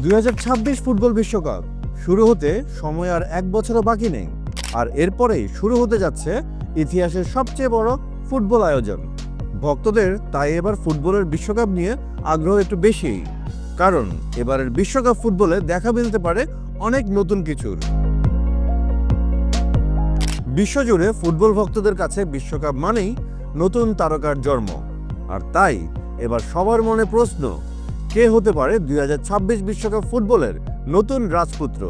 2026 football বিশ্বকাপ শুরু হতে সময় আর এক বছরও বাকি নেই, আর এরপরেই শুরু হতে যাচ্ছে ইতিহাসের সবচেয়ে বড় ফুটবল আয়োজন। ভক্তদের তাই এবার ফুটবলের বিশ্বকাপ নিয়ে আগ্রহ একটু বেশি, কারণ এবারের বিশ্বকাপ ফুটবলে দেখা মিলতে পারে অনেক নতুন কিছুর। বিশ্বজুড়ে ফুটবল ভক্তদের কাছে বিশ্বকাপ মানেই নতুন তারকার জন্ম, আর তাই এবার সবার মনে প্রশ্ন, কে হতে পারে 2026 বিশ্বকাপ ফুটবলের নতুন রাজপুত্র।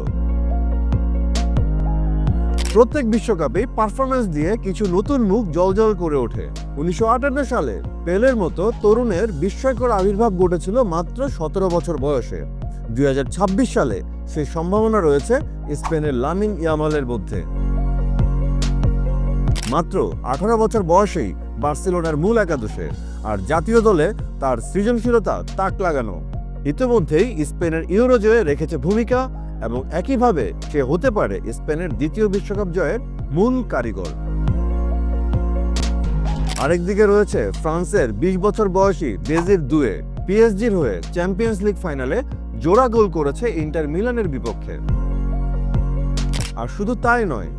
প্রত্যেক বিশ্বকাপে পারফরমেন্স দিয়ে কিছু নতুন মুখ জ্বলজ্বল করে ওঠে। 1958 সালে পেলের মতো তরুণের বিস্ময়কর আবির্ভাব ঘটেছিল মাত্র 17 বছর বয়সে। 2026 সালে সেই সম্ভাবনা রয়েছে স্পেনের লামিন ইয়ামালের মধ্যে। মাত্র 18 বছর বয়সেই বার্সেলোনার মূল একাদশে, আর জাতীয় দলে তার সৃজনশীলতা তাক লাগানো। ইতিমধ্যেই স্পেনের ইউরো জয়ে রেখেছে ভূমিকা, এবং একইভাবে সে হতে পারে স্পেনের দ্বিতীয় বিশ্বকাপ জয়ের মূল কারিগর। আরেকদিকে রয়েছে ফ্রান্সের 20 বছর বয়সী ডেজির দুয়ে, পিএসজির হয়ে চ্যাম্পিয়ন্স লিগ ফাইনালে জোড়া গোল করেছে ইন্টার মিলানের বিপক্ষে। আর শুধু তাই নয়,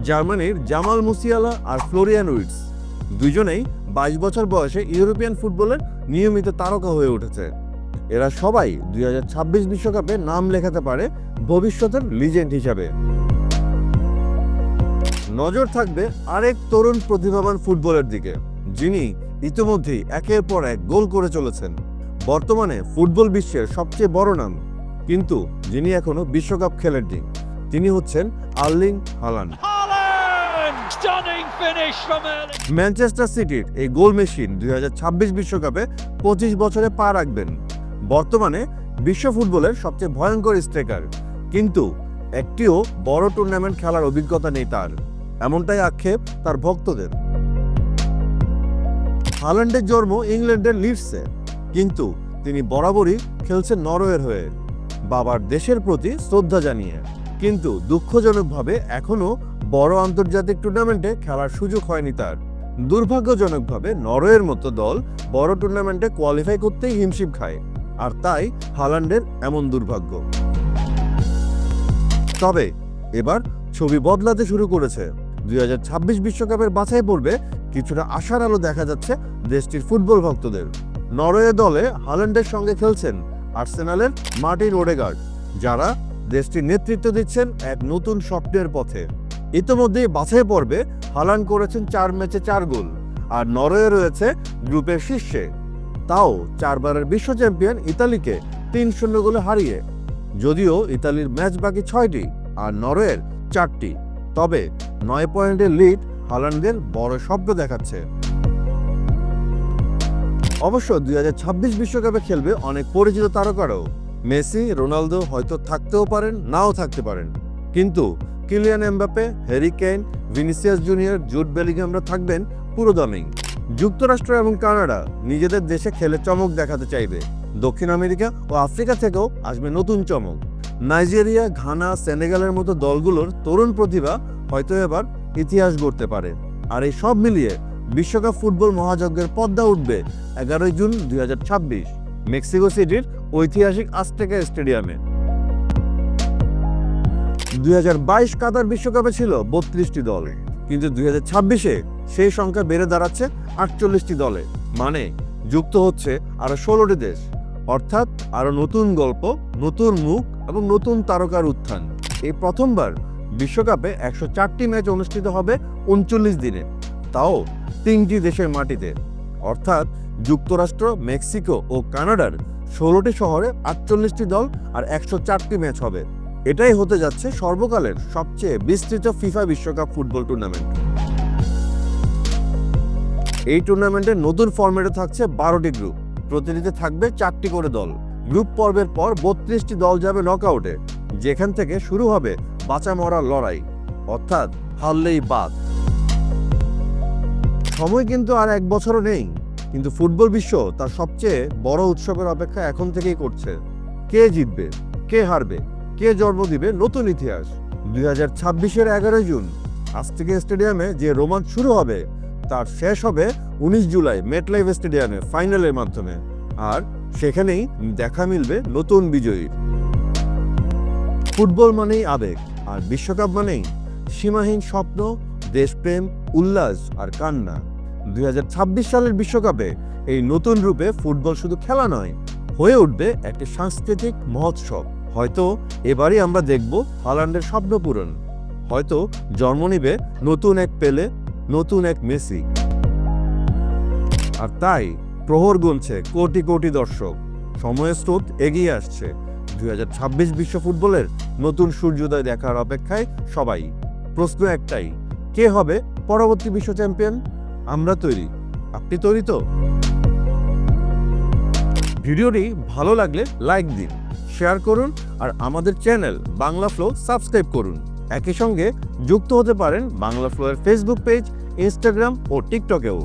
জার্মানির জামাল মুসিয়ালা আর ফ্লোরিয়ান উইটস দুজনেই 22 বছর বয়সে ইউরোপিয়ান ফুটবলের নিয়মিত তারকা হয়ে উঠেছে। এরা সবাই 2026 বিশ্বকাপে নাম লেখাতে পারে ভবিষ্যতের লিজেন্ড হিসাবে। নজর থাকবে আরেক তরুণ প্রতিভাবান ফুটবলের দিকে, যিনি ইতিমধ্যেই একের পর এক গোল করে চলেছেন। বর্তমানে ফুটবল বিশ্বের সবচেয়ে বড় নাম, কিন্তু যিনি এখনো বিশ্বকাপ খেলেননি, তিনি হচ্ছেন আর্লিং হালান্ড। ম্যানচেস্টার সিটির এই গোল মেশিন 2026 বিশ্বকাপে 25 বছরে পা রাখবেন। বর্তমানে বিশ্ব ফুটবলের সবচেয়ে ভয়ঙ্কর স্ট্রাইকার, কিন্তু একটিও বড় টুর্নামেন্ট খেলার অভিজ্ঞতা নেই তার, এমনটাই আক্ষেপ তার ভক্তদের। হালান্ডের জন্ম ইংল্যান্ডের লিডসে, কিন্তু তিনি বরাবরই খেলছেন নরওয়ের হয়ে, বাবার দেশের প্রতি শ্রদ্ধা জানিয়ে। কিন্তু দুঃখজনকভাবে এখনো বড় আন্তর্জাতিক টুর্নামেন্টে খেলার সুযোগ হয়নি তার। দুর্ভাগ্যজনকভাবে নরওয়ের মতো দল বড় টুর্নামেন্টে কোয়ালিফাই করতেই হিমশিম খায়, আর তাই হালান্ডের এমন দুর্ভাগ্য। তবে এবার ছবি বদলাতে শুরু করেছে। 2026 বিশ্বকাপের বাছাই পর্বে কিছুটা আশার আলো দেখা যাচ্ছে দেশটির ফুটবল ভক্তদের। নরওয়ে দলে হালান্ডের সঙ্গে খেলছেন আর্সেনালের মার্টিন ওডেগার্ড, যারা দেশটির নেতৃত্ব দিচ্ছেন এক নতুন স্বপ্নের পথে। ইতিমধ্যেই বাছাই পর্বে হালান্ড করেছেন 4 ম্যাচে 4 গোল, আর নরওয়ে রয়েছে গ্রুপের শীর্ষে, তাও 4 বারের বিশ্ব চ্যাম্পিয়ন ইতালিকে 3-0 গোলে হারিয়ে। যদিও ইতালির ম্যাচ বাকি 6টি আর নরওয়ের 4টি, তবে 9 পয়েন্টের লিড হালান্ডের বড় স্বপ্ন দেখাচ্ছে। অবশ্য 2026 বিশ্বকাপে খেলবে অনেক পরিচিত তারকারাও। মেসি, রোনালদো হয়তো থাকতেও পারেন, নাও থাকতে পারেন, কিন্তু Kylian Mbappe, Harry Kane, Vinicius junior, Jude বেলিংহামরা থাকবেন পুরোদমেই। যুক্তরাষ্ট্র এবং কানাডা নিজেদের দেশে খেলে চমক দেখাতে চাইবে। দক্ষিণ আমেরিকা ও আফ্রিকা থেকেও আসবে নতুন চমক। নাইজেরিয়া, ঘানা, সেনেগালের মতো দলগুলোর তরুণ প্রতিভা হয়তো এবার ইতিহাস গড়তে পারে। আর এই সব মিলিয়ে বিশ্বকাপ ফুটবল মহাযজ্ঞের পর্দা উঠবে 11 জুন 2026 মেক্সিকো সিটির ঐতিহাসিক আজতেকা স্টেডিয়ামে। 2022 কাতার বিশ্বকাপে ছিল 32টি দল, কিন্তু 2026-এ সেই সংখ্যা বেড়ে দাঁড়াচ্ছে 48টি দলে, মানে যুক্ত হচ্ছে আরো 16টি দেশ। অর্থাৎ আরো নতুন গল্প, নতুন মুখ এবং নতুন তারকার উত্থান। এই প্রথমবার বিশ্বকাপে 104টি ম্যাচ অনুষ্ঠিত হবে 39 দিনে, তাও 3টি দেশের মাটিতে। অর্থাৎ যুক্তরাষ্ট্র, মেক্সিকো ও কানাডার 16টি শহরে 48টি দল আর 104টি ম্যাচ হবে। এটাই হতে যাচ্ছে সর্বকালের সবচেয়ে বিস্তৃত ফিফা বিশ্বকাপ ফুটবল টুর্নামেন্ট। এই টুর্নামেন্টের নতুন ফরম্যাটে থাকছে 12টি গ্রুপ, প্রতিটিতে থাকবে 4টি করে দল। গ্রুপ পর্বের পর 32টি দল যাবে নকআউটে, যেখান থেকে শুরু হবে বাঁচা মরার লড়াই, অর্থাৎ হারলেই বাদ। সময় কিন্তু আর এক বছরও নেই, কিন্তু ফুটবল বিশ্ব তার সবচেয়ে বড় উৎসবের অপেক্ষা এখন থেকেই করছে। কে জিতবে, কে হারবে, কে জন্ম দিবে নতুন ইতিহাস। 2026-এর 11 জুন আজতেকা স্টেডিয়ামে যে রোমাঞ্চ শুরু হবে, তার শেষ হবে 19 জুলাই মেটলাইফ স্টেডিয়ামে ফাইনালের মাধ্যমে, আর সেখানেই দেখা মিলবে নতুন বিজয়ীর। ফুটবল মানেই আবেগ, আর বিশ্বকাপ মানেই সীমাহীন স্বপ্ন, দেশপ্রেম, উল্লাস আর কান্না। 2026 সালের বিশ্বকাপে এই নতুন রূপে ফুটবল শুধু খেলা নয়, হয়ে উঠবে একটি সাংস্কৃতিক মহোৎসব। হয়তো এবারই আমরা দেখব হাল্যান্ডের স্বপ্ন পূরণ, হয়তো জন্ম নিবে নতুন এক পেলে, নতুন এক মেসি। আর তাই প্রহর গুনছে কোটি কোটি দর্শক, সময়ের স্রোত এগিয়ে আসছে। 2026 বিশ্ব ফুটবলের নতুন সূর্যোদয় দেখার অপেক্ষায় সবাই। প্রশ্ন একটাই, কে হবে পরবর্তী বিশ্ব চ্যাম্পিয়ন? আমরা তৈরি, আপনি তৈরি তো? ভিডিওটি ভালো লাগলে লাইক দিন, শেয়ার করুন আর আমাদের চ্যানেল বাংলা ফ্লো সাবস্ক্রাইব করুন। একই সঙ্গে যুক্ত হতে পারেন বাংলা ফ্লোয়ের ফেসবুক পেজ, ইনস্টাগ্রাম ও টিকটকেও।